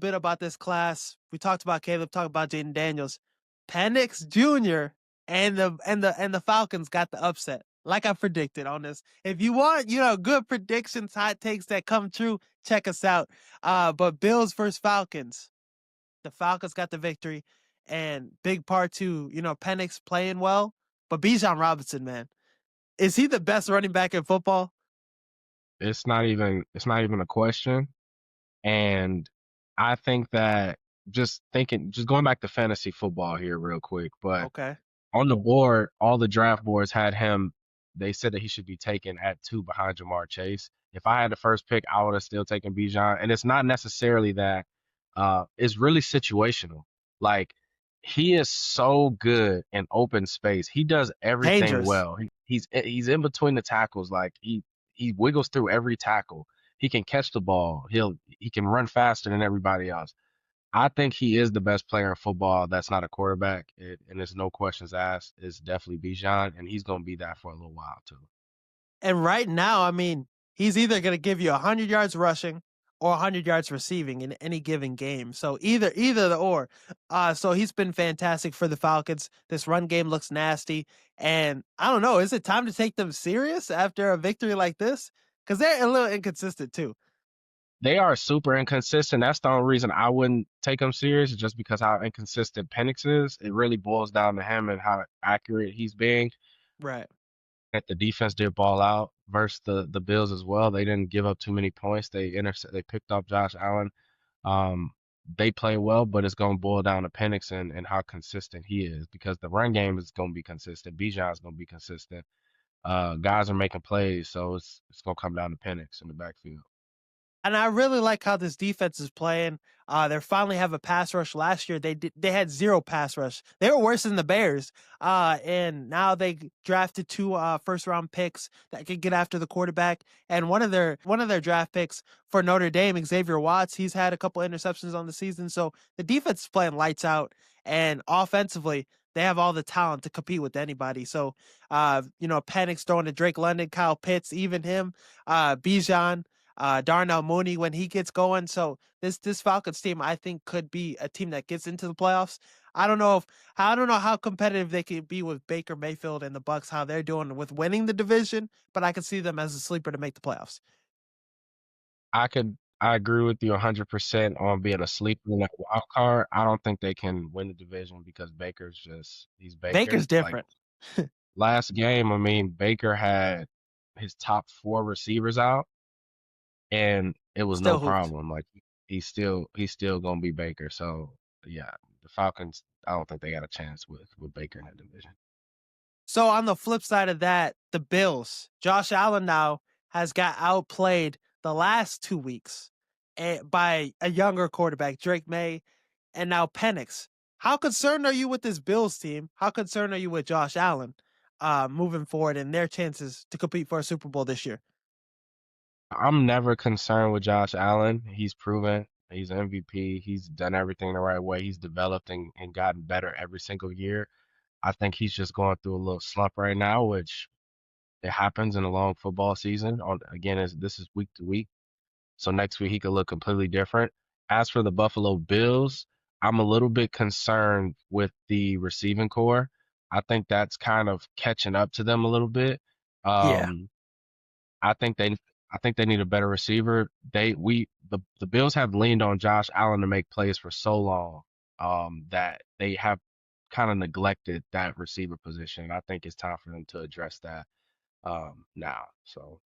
bit about this class. We talked about Caleb, talked about Jaden Daniels. Penix Jr. and the Falcons got the upset, like I predicted on this. If you want, good predictions, hot takes that come true, check us out. But Bills versus Falcons. The Falcons got the victory, and big part to Penix playing well, but Bijan Robinson, man, is he the best running back in football? It's not even a question. And I think that just going back to fantasy football here real quick, but Okay, on the board, all the draft boards had him. They said that he should be taken at 2 behind Jamar Chase. If I had the first pick, I would have still taken Bijan. And it's not necessarily that. It's really situational. Like he is so good in open space. He does everything dangerous. well. He's in between the tackles. Like he wiggles through every tackle. He can catch the ball. He can run faster than everybody else. I think he is the best player in football that's not a quarterback, and there's no questions asked. It's definitely Bijan, and he's going to be that for a little while too. And right now, I mean, he's either going to give you 100 yards rushing or 100 yards receiving in any given game. So either the or. So he's been fantastic for the Falcons. This run game looks nasty, and I don't know. Is it time to take them serious after a victory like this? Because they're a little inconsistent too. They are super inconsistent. That's the only reason I wouldn't take him serious, just because how inconsistent Penix is. It really boils down to him and how accurate he's being. Right. That the defense did ball out versus the Bills as well. They didn't give up too many points. They picked up Josh Allen. Um, they play well, but it's going to boil down to Penix and how consistent he is, because the run game is going to be consistent. Bijan is going to be consistent. Guys are making plays, so it's going to come down to Penix in the backfield. And I really like how this defense is playing. They finally have a pass rush. Last year they had zero pass rush. They were worse than the Bears. And now they drafted two first round picks that could get after the quarterback. And one of their draft picks for Notre Dame, Xavier Watts, he's had a couple interceptions on the season. So the defense is playing lights out. And offensively, they have all the talent to compete with anybody. So Penix throwing to Drake London, Kyle Pitts, even him, Bijan, Darnell Mooney when he gets going. So this Falcons team, I think, could be a team that gets into the playoffs. I don't know how competitive they could be with Baker Mayfield and the Bucks, how they're doing with winning the division, but I could see them as a sleeper to make the playoffs. I agree with you 100% on being a sleeper in that wild card. I don't think they can win the division because he's Baker's Baker. Like different. last game, I mean, Baker had his top 4 receivers out, and it was no Still hooped. problem. Like he's still gonna be Baker. So yeah, the Falcons, I don't think they got a chance with Baker in that division. So on the flip side of that, the Bills, Josh Allen now has got outplayed the last 2 weeks by a younger quarterback, Drake May, and now Penix. How concerned are you with this Bills team? How concerned are you with Josh Allen moving forward and their chances to compete for a Super Bowl this year? I'm never concerned with Josh Allen. He's proven he's an MVP. He's done everything the right way. He's developed and gotten better every single year. I think he's just going through a little slump right now, which it happens in a long football season. This is week to week. So next week he could look completely different. As for the Buffalo Bills, I'm a little bit concerned with the receiving core. I think that's kind of catching up to them a little bit. Yeah. Um, I think they I think they need a better receiver. The Bills have leaned on Josh Allen to make plays for so long, that they have kind of neglected that receiver position. I think it's time for them to address that now. So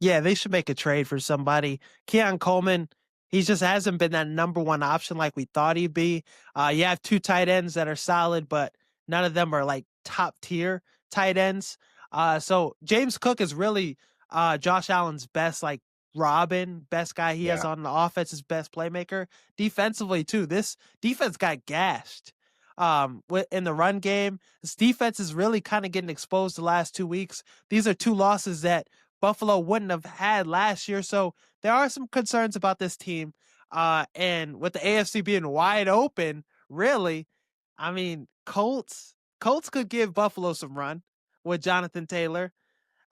Yeah, they should make a trade for somebody. Keon Coleman, he just hasn't been that number one option like we thought he'd be. You have two tight ends that are solid, but none of them are like top tier tight ends. So James Cook is really Josh Allen's best like Robin, best guy he has yeah, on the offense, his best playmaker. Defensively too, this defense got gashed. In the run game, this defense is really kind of getting exposed the last 2 weeks. These are two losses that Buffalo wouldn't have had last year. So there are some concerns about this team. And with the AFC being wide open, really, I mean, Colts could give Buffalo some run with Jonathan Taylor.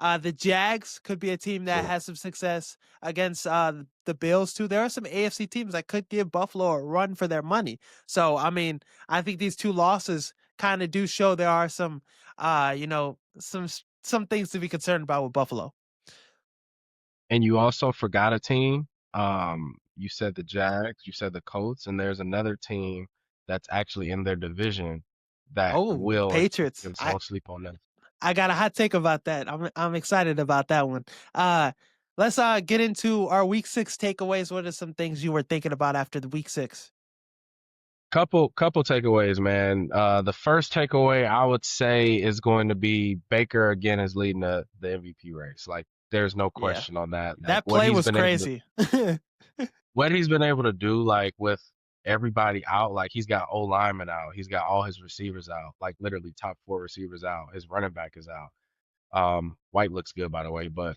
The Jags could be a team that True. has some success against the Bills too. There are some AFC teams that could give Buffalo a run for their money. So I mean, I think these two losses kind of do show there are some, some things to be concerned about with Buffalo. And you also forgot a team. You said the Jags, you said the Colts, and there's another team that's actually in their division that Oh, the will and Patriots. so don't sleep on them. I got a hot take about that. I'm excited about that one. Uh let's get into our week 6 takeaways. What are some things you were thinking about after the week 6? Couple takeaways, man. The first takeaway I would say is going to be Baker again is leading the MVP race. Like there's no Yeah. question on that. Like That play was crazy. what he's been able to do, like with everybody out, like he's got O lineman out, he's got all his receivers out, like literally top four receivers out. His running back is out. White looks good by the way, but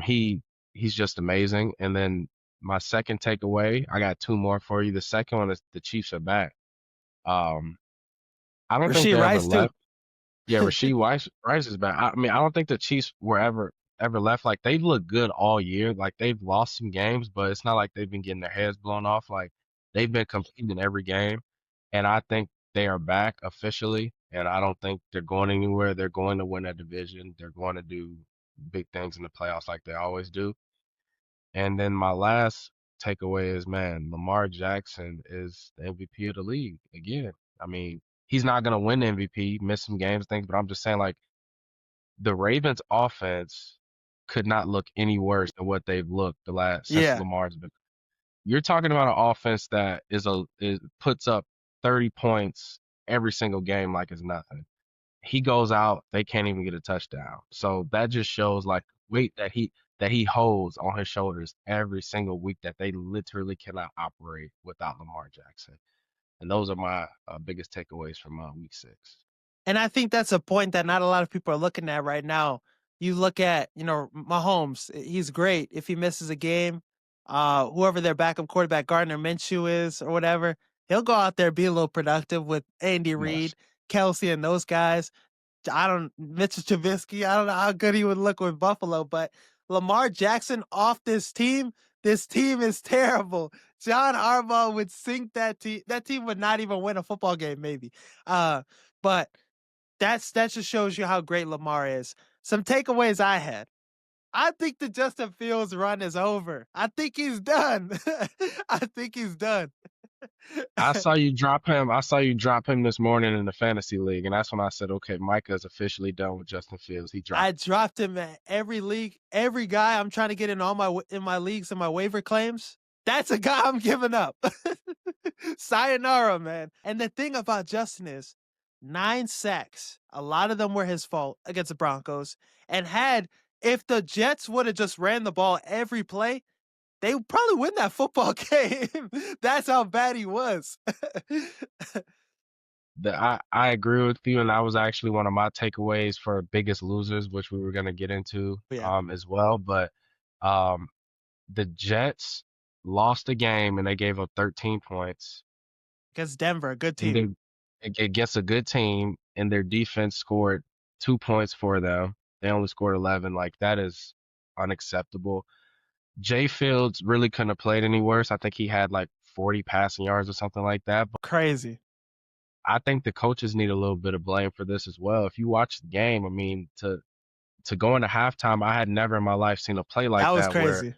he's just amazing. And then my second takeaway, I got two more for you. The second one is the Chiefs are back. Um, I don't think Rasheed they ever Rice too. left. Yeah, Rice is back. I mean, I don't think the Chiefs were ever left. Like they've looked good all year. Like they've lost some games, but it's not like they've been getting their heads blown off. Like they've been competing in every game, and I think they are back officially. And I don't think they're going anywhere. They're going to win that division. They're going to do big things in the playoffs like they always do. And then my last takeaway is, man, Lamar Jackson is the MVP of the league again. I mean, he's not gonna win the MVP, miss some games, things, but I'm just saying, like, the Ravens offense could not look any worse than what they've looked the last since Yeah. Lamar's been. You're talking about an offense that is puts up 30 points every single game like it's nothing. He goes out, they can't even get a touchdown. So that just shows like weight that he holds on his shoulders every single week that they literally cannot operate without Lamar Jackson. And those are my biggest takeaways from week 6. And I think that's a point that not a lot of people are looking at right now. You look at, Mahomes, he's great. If he misses a game, whoever their backup quarterback, Gardner Minshew is or whatever, he'll go out there, be a little productive with Andy Yes. Reid, Kelsey, and those guys. Mitchell Trubisky, I don't know how good he would look with Buffalo, but Lamar Jackson off this team is terrible. John Harbaugh would sink that team. That team would not even win a football game, maybe. But that just shows you how great Lamar is. Some takeaways I had. I think the Justin Fields run is over. I think he's done. I think he's done. I saw you drop him this morning in the fantasy league, and that's when I said, okay, Micah is officially done with Justin Fields. He I dropped him. dropped him at every league, every guy I'm trying to get in all in my leagues and my waiver claims. That's a guy I'm giving up. Sayonara, man. And the thing about Justin is 9 sacks. A lot of them were his fault against the Broncos. And if the Jets would have just ran the ball every play, they would probably win that football game. That's how bad he was. I agree with you, and that was actually one of my takeaways for Biggest Losers, which we were going to get into Yeah, as well. But um, the Jets lost the game and they gave up 13 points, against Denver, a good and team. they against a good team, and their defense scored 2 points for them. They only scored 11. Like that is unacceptable. Jay Fields really couldn't have played any worse. I think he had like 40 passing yards or something like that. Crazy. I think the coaches need a little bit of blame for this as well. If you watch the game, I mean, to go into halftime, I had never in my life seen a play That like was that where crazy.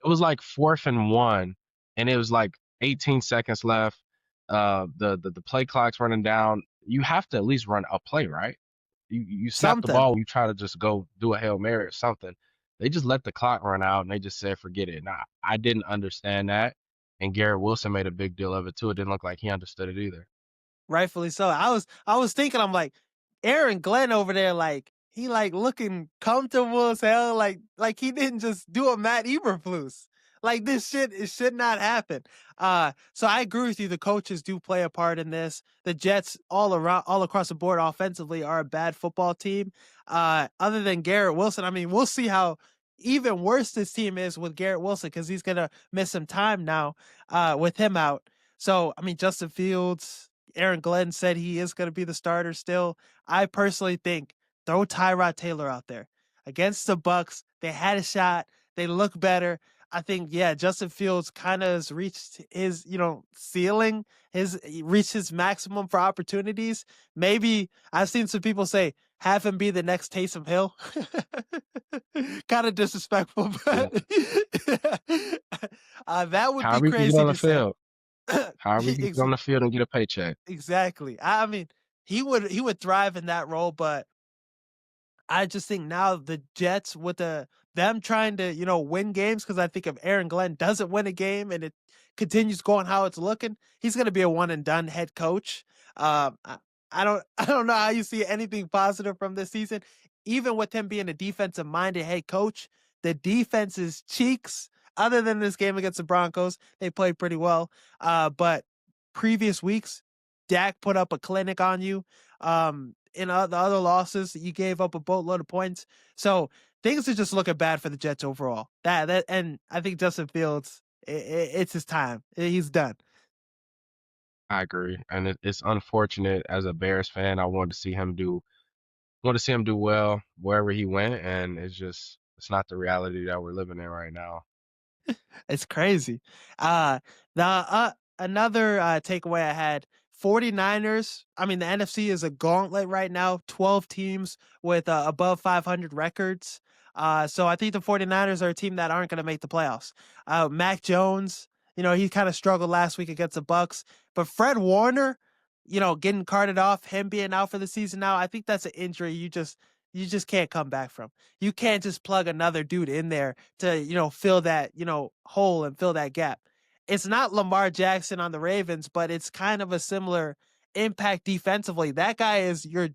it was like 4th and 1, and it was like 18 seconds left. The play clock's running down. You have to at least run a play, right? You snap the Something. ball, you try to just go do a Hail Mary or something. They just let the clock run out and they just said forget it. Now I didn't understand that, and Garrett Wilson made a big deal of it too. It didn't look like he understood it either. Rightfully so. I was thinking, I'm like, Aaron Glenn over there, like he like looking comfortable as hell, like he didn't just do a Matt Eberflus. Like this shit, it should not happen. So I agree with you. The coaches do play a part in this. The Jets all across the board offensively are a bad football team. Other than Garrett Wilson, I mean, we'll see how even worse this team is with Garrett Wilson because he's gonna miss some time now, with him out. So I mean, Justin Fields, Aaron Glenn said he is going to be the starter still. I personally think throw Tyrod Taylor out there. against the Bucks. They had a shot. They look better. I think, yeah, Justin Fields kind of has reached his, ceiling, his reached his maximum for opportunities. Maybe I've seen some people say have him be the next Taysom Hill. Kind of disrespectful, Yeah. but that would be However you can get crazy on the to say. field. However you can get Ex- on the field and get a paycheck. exactly. I mean, he would thrive in that role, but I just think now the Jets with them trying to, win games, because I think if Aaron Glenn doesn't win a game and it continues going how it's looking, he's going to be a one and done head coach. Um, I, I don't know how you see anything positive from this season. Even with him being a defensive minded head coach, the defense's cheeks, other than this game against the Broncos, they played pretty well. But previous weeks, Dak put up a clinic on you. In the other losses, you gave up a boatload of points. So things are just looking bad for the Jets overall. And I think Justin Fields, it's his time. He's done. I agree, and it's unfortunate as a Bears fan. I wanted to see him do well wherever he went, and it's not the reality that we're living in right now. It's crazy. The Another takeaway I had, 49ers. I mean, the NFC is a gauntlet right now, 12 teams with above 500 records. So I think the 49ers are a team that aren't going to make the playoffs. Mac Jones, he kind of struggled last week against the Bucks, but Fred Warner, getting carted off, him being out for the season now, I think that's an injury you just can't come back from. You can't just plug another dude in there to, fill that, hole and fill that gap. It's not Lamar Jackson on the Ravens, but it's kind of a similar impact defensively. That guy is your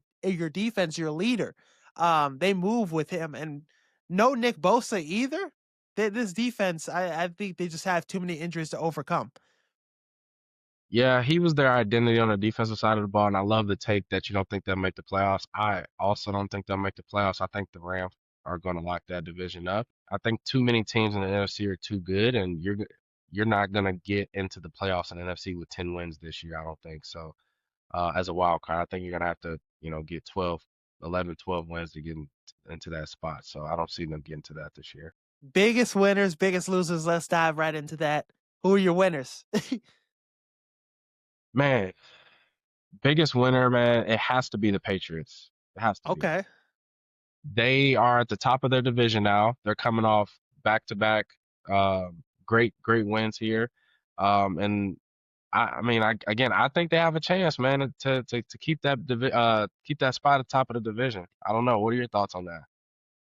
defense, your leader. They move with him, and no Nick Bosa either. This defense, I think they just have too many injuries to overcome. Yeah, he was their identity on the defensive side of the ball, and I love the take that you don't think they'll make the playoffs. I also don't think they'll make the playoffs. I think the Rams are going to lock that division up. I think too many teams in the NFC are too good, and you're not going to get into the playoffs in the NFC with 10 wins this year. I don't think so. As a wild card, I think you're going to have to, get 12, 11, 12 wins to get into that spot. So I don't see them getting to that this year. Biggest winners, biggest losers. Let's dive right into that. Who are your winners? Man, biggest winner, man, it has to be the Patriots. It has to be. Okay. They are at the top of their division now. They're coming off back-to-back great wins here. And I think they have a chance, man, to keep keep that spot at the top of the division. I don't know. What are your thoughts on that?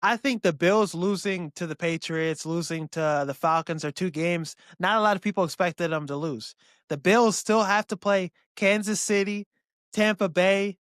I think the Bills losing to the Patriots, losing to the Falcons are two games not a lot of people expected them to lose. The Bills still have to play Kansas City, Tampa Bay,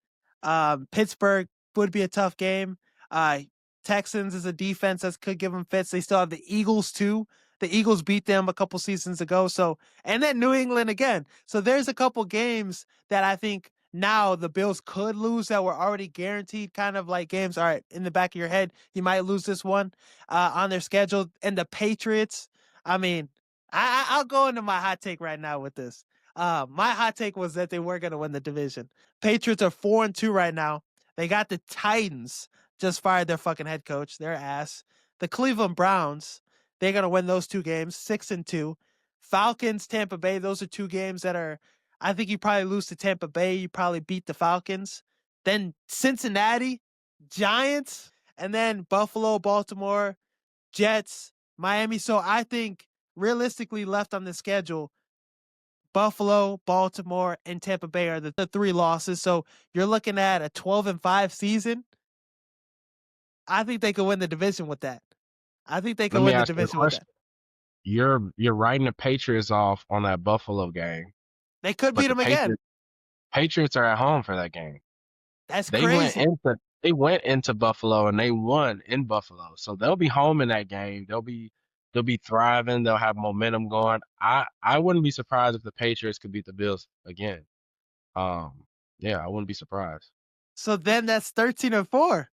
Pittsburgh would be a tough game. Uh, Texans is a defense that could give them fits. They still have the Eagles too. The Eagles beat them a couple seasons ago. So, and then New England again. So there's a couple games that I think now the Bills could lose that were already guaranteed, kind of like games. All right, in the back of your head, you might lose this one on their schedule. And the Patriots, I mean, I'll go into my hot take right now with this. My hot take was that they were going to win the division. Patriots are 4-2 right now. They got the Titans just fired their fucking head coach, their ass. The Cleveland Browns, they're going to win those two games, 6-2. Falcons, Tampa Bay, those are two games that are, I think you probably lose to Tampa Bay. You probably beat the Falcons. Then Cincinnati, Giants, and then Buffalo, Baltimore, Jets, Miami. So I think realistically left on the schedule, Buffalo, Baltimore, and Tampa Bay are the three losses. So you're looking at a 12-5 season. I think they could win the division with that. I think they could Let me win the ask you a division with question. that. You're writing the Patriots off on that Buffalo game, They could but beat the them again. Patriots are at home for that game. That's They went crazy. into they went into Buffalo and they won in Buffalo. So they'll be home in that game. They'll be thriving. They'll have momentum going. I wouldn't be surprised if the Patriots could beat the Bills again. Yeah, I wouldn't be surprised. So then that's 13-4.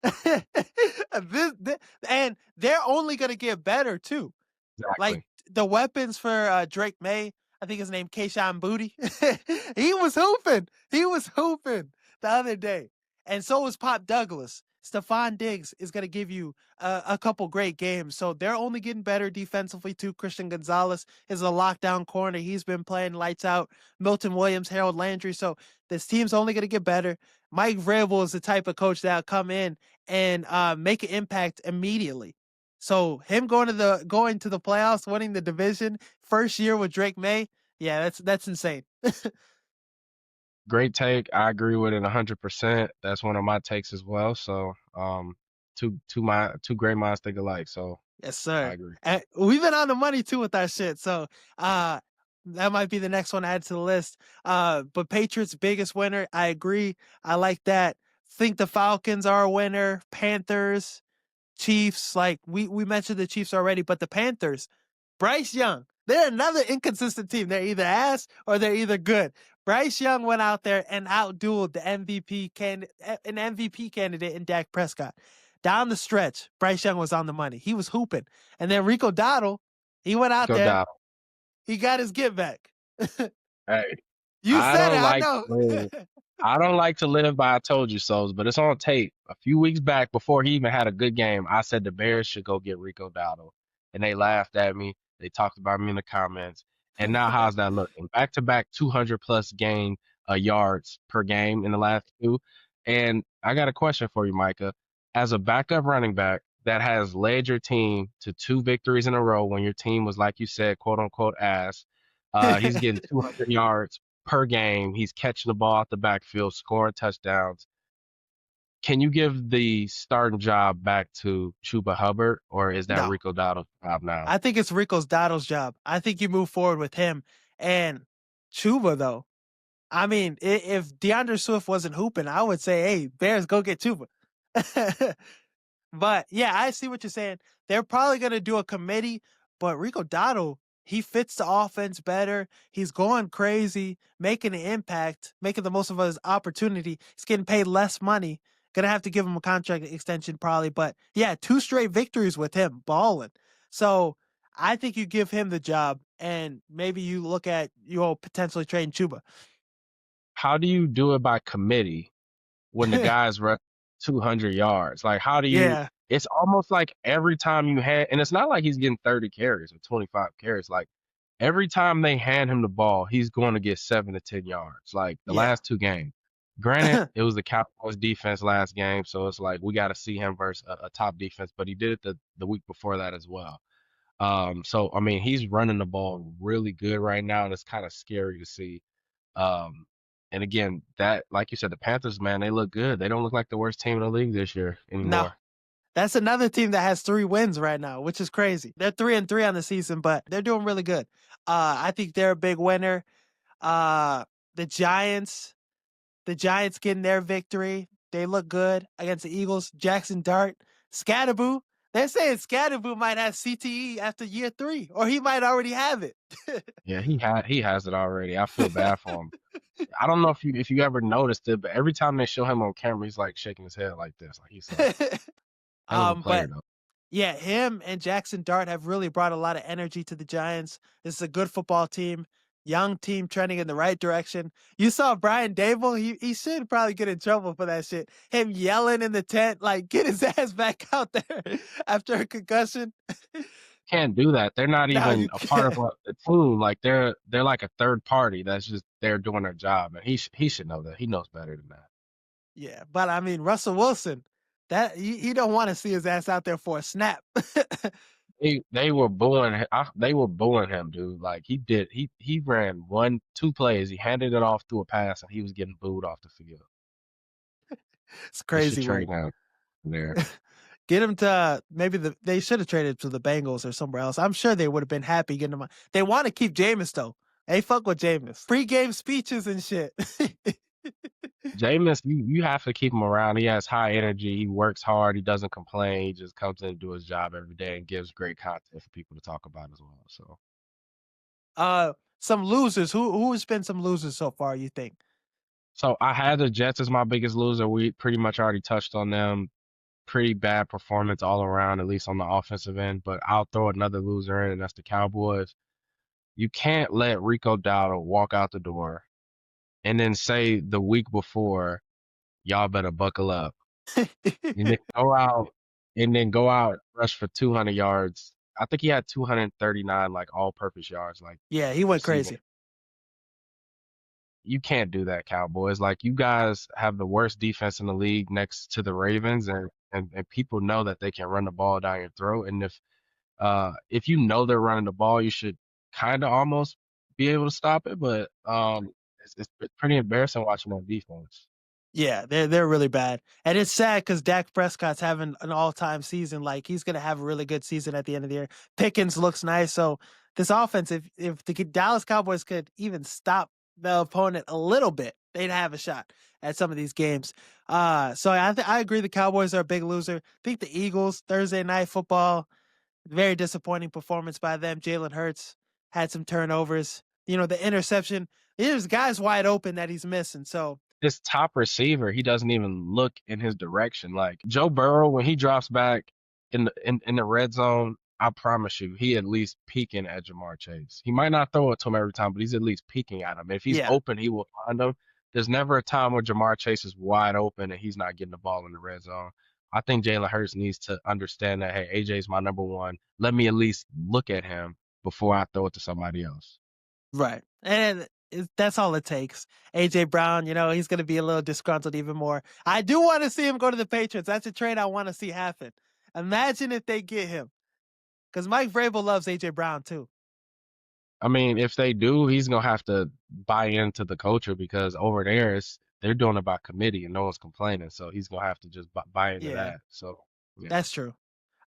And they're only going to get better too. Like Exactly. the weapons for Drake May, I think his name Kayshawn Booty. He was hooping. He was hooping the other day. And so was Pop Douglas. Stephon Diggs is going to give you a couple great games. So they're only getting better defensively too. Christian Gonzalez is a lockdown corner. He's been playing lights out. Milton Williams, Harold Landry. So this team's only going to get better. Mike Vrabel is the type of coach that'll come in and make an impact immediately. So him going to the playoffs, winning the division, first year with Drake May, yeah, that's insane. Great take. I agree with it 100%. That's one of my takes as well. So, two great minds think alike. So Yes, I sir. agree. And we've been on the money too with our shit. So that might be the next one to add to the list. But Patriots biggest winner. I agree. I like that. Think the Falcons are a winner. Panthers, Chiefs, like we mentioned the Chiefs already, but the Panthers, Bryce Young, they're another inconsistent team. They're either ass or they're either good. Bryce Young went out there and outdueled an MVP candidate in Dak Prescott. Down the stretch, Bryce Young was on the money. He was hooping. And then Rico Dottle, he went out Go there, down. he got his get back. Hey, You I said it, don't I like know. to live. I don't like to live by I told you so's, but it's on tape. A few weeks back, before he even had a good game, I said the Bears should go get Rico Dowdle, and they laughed at me. They talked about me in the comments, and now how's that looking? Back to back 200 plus gain yards per game in the last two. And I got a question for you, Micah. As a backup running back that has led your team to two victories in a row when your team was, like you said, quote unquote ass. He's getting 200 yards per game. He's catching the ball out the backfield, scoring touchdowns. Can you give the starting job back to Chuba Hubbard, or is that No, Rico Dowdle's job now? I think it's Rico's Dottle's job. I think you move forward with him. And Chuba, though, I mean, if DeAndre Swift wasn't hooping, I would say, hey, Bears, go get Chuba. But yeah, I see what you're saying. They're probably going to do a committee, but Rico Dotto, he fits the offense better. He's going crazy, making an impact, making the most of his opportunity. He's getting paid less money. Gonna have to give him a contract extension probably, but yeah, two straight victories with him balling. So I think you give him the job, and maybe you look at you potentially trading Chuba. How do you do it by committee when the guys run 200 yards? Like, how do you? Yeah, It's almost like every time you hand, and it's not like he's getting 30 carries or 25 carries. Like, every time they hand him the ball, he's going to get 7 to 10 yards. Like the yeah. last two games. Granted, it was the Cowboys defense last game, so it's like we got to see him versus a top defense, but he did it the week before that as well. So I mean, he's running the ball really good right now, and it's kind of scary to see. Um, and again, that like you said, the Panthers, man, they look good. They don't look like the worst team in the league this year No, anymore. that's another team that has 3 wins right now, which is crazy. They're 3-3 on the season, but they're doing really good. I think they're a big winner. Uh, the Giants, the Giants getting their victory. They look good against the Eagles. Jackson Dart, Scatterboo. They're saying Scatterboo might have CTE after year 3, or he might already have it. Yeah, he has it already. I feel bad for him. I don't know if you ever noticed it, but every time they show him on camera, he's like shaking his head like this. Like he's a hell of a player But though. yeah, him and Jackson Dart have really brought a lot of energy to the Giants. This is a good football team, young team trending in the right direction. You saw Brian Dable, he should probably get in trouble for that shit. Him yelling in the tent, like, get his ass back out there after a concussion. Can't do that. They're not Now even you a part of can. the team. Like they're like a third party that's just there doing their job, and he should know that. He knows better than that. Yeah, but I mean, Russell Wilson, that he don't want to see his ass out there for a snap. They were booing they were booing him, dude. Like he ran 1 2 plays. He handed it off through a pass, and he was getting booed off the field. It's They should crazy. trade him there. Get him to maybe they should have traded to the Bengals or somewhere else. I'm sure they would have been happy getting him. They want to keep Jameis though. They fuck with Jameis. Pre-game speeches and shit. Jameis, you have to keep him around. He has high energy. He works hard. He doesn't complain. He just comes in and do his job every day and gives great content for people to talk about as well. Some losers. Who has been some losers so far? You think? So I had the Jets as my biggest loser. We pretty much already touched on them. Pretty bad performance all around, at least on the offensive end. But I'll throw another loser in, and that's the Cowboys. You can't let Rico Dowdle walk out the door and then say the week before, y'all better buckle up. and then go out rush for 200 yards. I think he had 239 like all-purpose yards, like Yeah, he went receiving. crazy. You can't do that, Cowboys. Like you guys have the worst defense in the league next to the Ravens, and people know that they can run the ball down your throat. And if you know they're running the ball, you should kind of almost be able to stop it. But it's pretty embarrassing watching that defense. Yeah, they're really bad, and it's sad because Dak Prescott's having an all time season. Like he's gonna have a really good season at the end of the year. Pickens looks nice, so this offense, if the Dallas Cowboys could even stop the opponent a little bit, they'd have a shot at some of these games. So I agree the Cowboys are a big loser. I think the Eagles Thursday night football, very disappointing performance by them. Jalen Hurts had some turnovers. You know the interception. There's guys wide open that he's missing. So His top receiver, he doesn't even look in his direction. Like Joe Burrow, when he drops back in the red zone, I promise you, he at least peeking at Jamar Chase. He might not throw it to him every time, but he's at least peeking at him. If he's yeah, open, he will find him. There's never a time where Jamar Chase is wide open and he's not getting the ball in the red zone. I think Jalen Hurts needs to understand that, hey, AJ's my number one. Let me at least look at him before I throw it to somebody else. right. And that's all it takes. AJ Brown, he's going to be a little disgruntled even more. I do want to see him go to the Patriots. That's a trade I want to see happen. Imagine if they get him, because Mike Vrabel loves AJ Brown too. I mean, if they do, he's gonna have to buy into the culture because over there, they're doing it by committee and no one's complaining. So he's gonna have to just buy into Yeah, that. So yeah, that's true.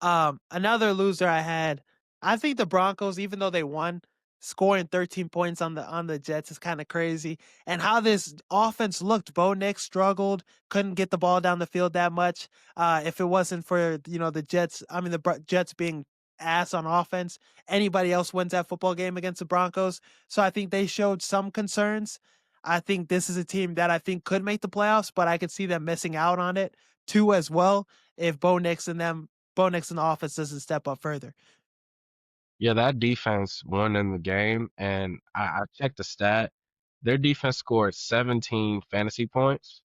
Another loser I had, I think the Broncos, even though they won, scoring 13 points on the Jets is kind of crazy. And how this offense looked, Bo Nix struggled, couldn't get the ball down the field that much. If it wasn't for the Jets, I mean Jets being ass on offense, anybody else wins that football game against the Broncos. So I think they showed some concerns. I think this is a team that I think could make the playoffs, but I could see them missing out on it too as well if Bo Nix in the offense doesn't step up further. yeah, that defense won in the game, and I checked the stat. Their defense scored 17 fantasy points,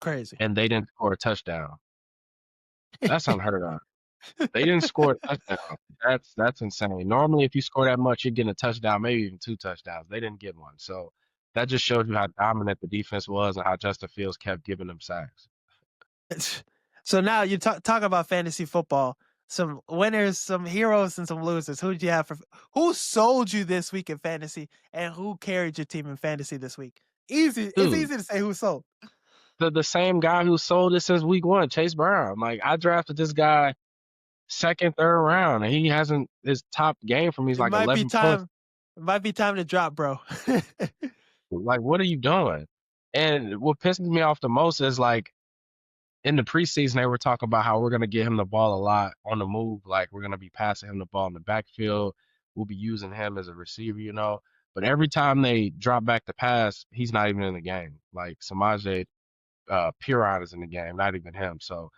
Crazy. and they didn't score a touchdown. That's unheard of. They didn't score a touchdown. That's insane. Normally, if you score that much, you're getting a touchdown, maybe even two touchdowns. They didn't get one. So that just shows you how dominant the defense was and how Justin Fields kept giving them sacks. So now you talk about fantasy football. Some winners, some heroes, and some losers. Who sold you this week in fantasy, and who carried your team in fantasy this week? Easy. It's Dude, easy to say who sold. the same guy who sold it since week one, Chase Brown. Like I drafted this guy second, third round, and he hasn't his top game for me is It like might be 11 points. time. It might be time to drop, bro. Like, what are you doing? And what pisses me off the most is like in the preseason, they were talking about how we're going to get him the ball a lot on the move. Like, we're going to be passing him the ball in the backfield. We'll be using him as a receiver. But every time they drop back the pass, he's not even in the game. Like, Samaje Piran is in the game, not even him. So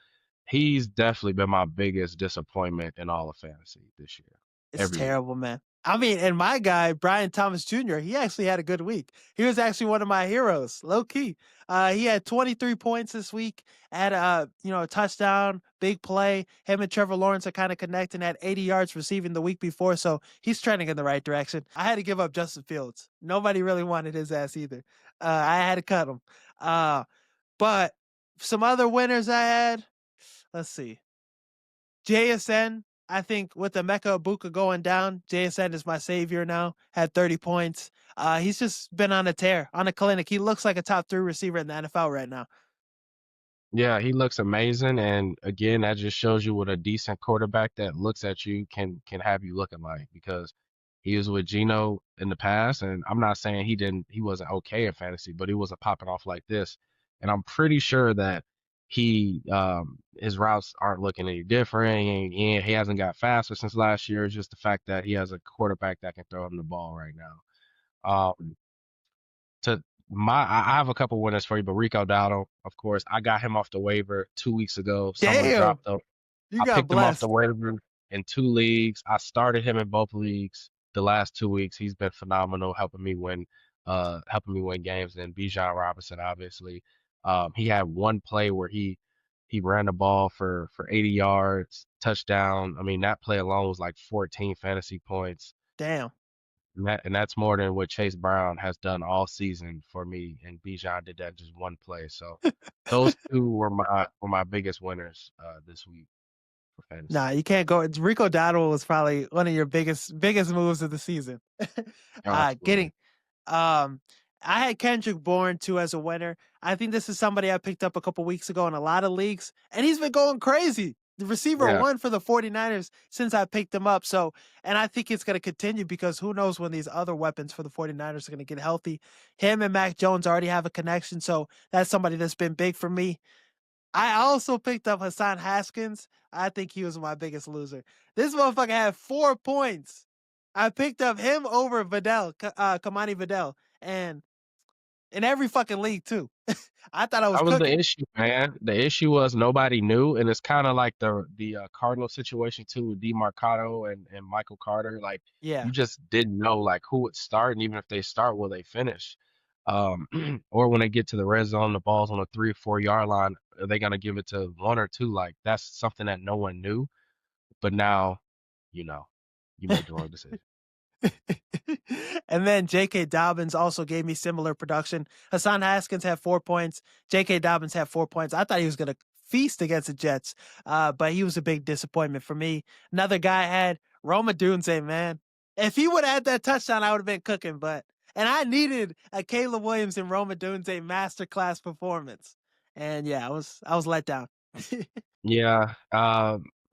he's definitely been my biggest disappointment in all of fantasy this year, It's every week. terrible, man. I mean, and my guy, Brian Thomas Jr., he actually had a good week. He was actually one of my heroes, low key. He had 23 points this week, had a touchdown, big play. Him and Trevor Lawrence are kind of connecting at 80 yards receiving the week before, so he's trending in the right direction. I had to give up Justin Fields. Nobody really wanted his ass either. I had to cut him. But some other winners I had, let's see. JSN, I think with the Mecca Ibuka going down, JSN is my savior now. Had 30 points. He's just been on a tear, on a clinic. He looks like a top 3 receiver in the NFL right now. Yeah, he looks amazing, and again, that just shows you what a decent quarterback that looks at you can have you looking like because he was with Geno in the past, and I'm not saying he wasn't okay in fantasy, but he wasn't popping off like this. And I'm pretty sure that his routes aren't looking any different, and he hasn't got faster since last year. It's just the fact that he has a quarterback that can throw him the ball right now. Um, to I have a couple winners for you, but Rico Dowdle, of course, I got him off the waiver 2 weeks ago. Someone Damn, dropped him. you I got picked him off the blessed. waiver in 2 leagues. I started him in both leagues the last 2 weeks. He's been phenomenal, helping me win games. And Bijan Robinson, obviously, he had one play where he He ran the ball for 80 yards, touchdown. I mean, that play alone was like 14 fantasy points. Damn. And that's more than what Chase Brown has done all season for me. And Bijan did that just one play. So those two were my biggest winners this week for Nah, fantasy. you can't go. Rico Dowdle was probably one of your biggest moves of the season. Oh, absolutely. Getting um, I had Kendrick Bourne too as a winner. I think this is somebody I picked up a couple weeks ago in a lot of leagues, and he's been going crazy. The receiver Yeah. one for the 49ers since I picked him up. So, and I think it's going to continue because who knows when these other weapons for the 49ers are going to get healthy. Him and Mac Jones already have a connection. So that's somebody that's been big for me. I also picked up Hassan Haskins. I think he was my biggest loser. This motherfucker had 4 points. I picked up him over Kamani Vidal, and in every fucking league too. I thought I was That was the cooking. issue, man. The issue was nobody knew, and it's kind of like the Cardinal situation too with DeMarcado and Michael Carter. Like Yeah. you just didn't know like who would start, and even if they start, will they finish? Um, or when they get to the red zone, the ball's on the 3 or 4 yard line, are they gonna give it to one or two? Like that's something that no one knew, but now you know you made the wrong decision. And then J.K. Dobbins also gave me similar production. Hassan Haskins had 4 points. J.K. Dobbins had 4 points. I thought he was going to feast against the Jets, but he was a big disappointment for me. Another guy had Roma Dunze, man. If he would have had that touchdown, I would have been cooking. And I needed a Caleb Williams and Roma Dunze masterclass performance. And yeah, I was let down. Yeah.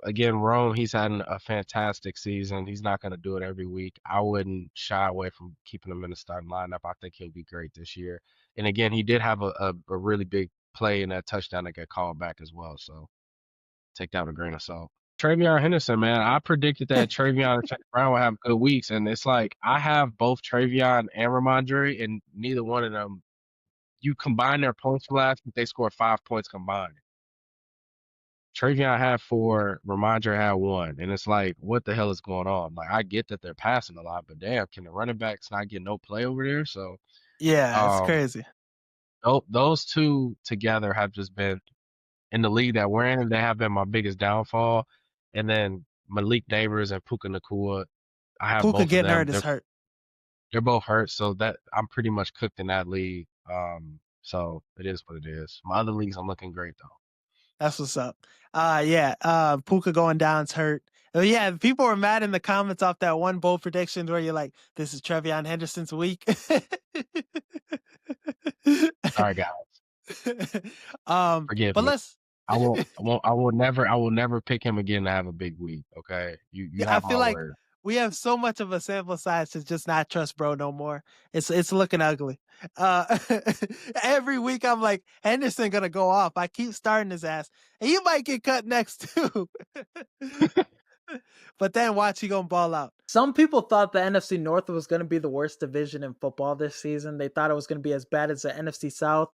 Again, Rome, he's had a fantastic season. He's not going to do it every week. I wouldn't shy away from keeping him in the starting lineup. I think he'll be great this year. And again, he did have a really big play in that touchdown that got called back as well. So take that with a grain of salt. Travion Henderson, man, I predicted that Travion and Chase Brown would have good weeks. And it's like I have both Travion and Ramondre, and neither one of them, you combine their points from last week, they scored 5 points combined. Travion had four, Ramondre had one, and it's like, what the hell is going on? Like, I get that they're passing a lot, but damn, can the running backs not get no play over there? So, Yeah, it's um, crazy. those two together have just been in the league that we're in. They have been my biggest downfall, and then Malik Neighbors and Puka Nakua, I have Puka both of getting them. hurt is hurt. They're both hurt, so that I'm pretty much cooked in that league. So it is what it is. My other leagues, I'm looking great though. That's what's up. Yeah, Puka going down's hurt. Oh, yeah, people were mad in the comments off that one bold prediction where you're like, "This is Trevion Henderson's week." Sorry, guys, forgive But me. let's. I will never pick him again to have a big week. Okay, you I have feel my like word. we have so much of a sample size to just not trust bro no more. It's looking ugly. Uh, every week I'm like Henderson gonna go off. I keep starting his ass, and you might get cut next too. But then watch he gonna ball out. Some people thought the NFC North was going to be the worst division in football this season. They thought it was going to be as bad as the NFC South.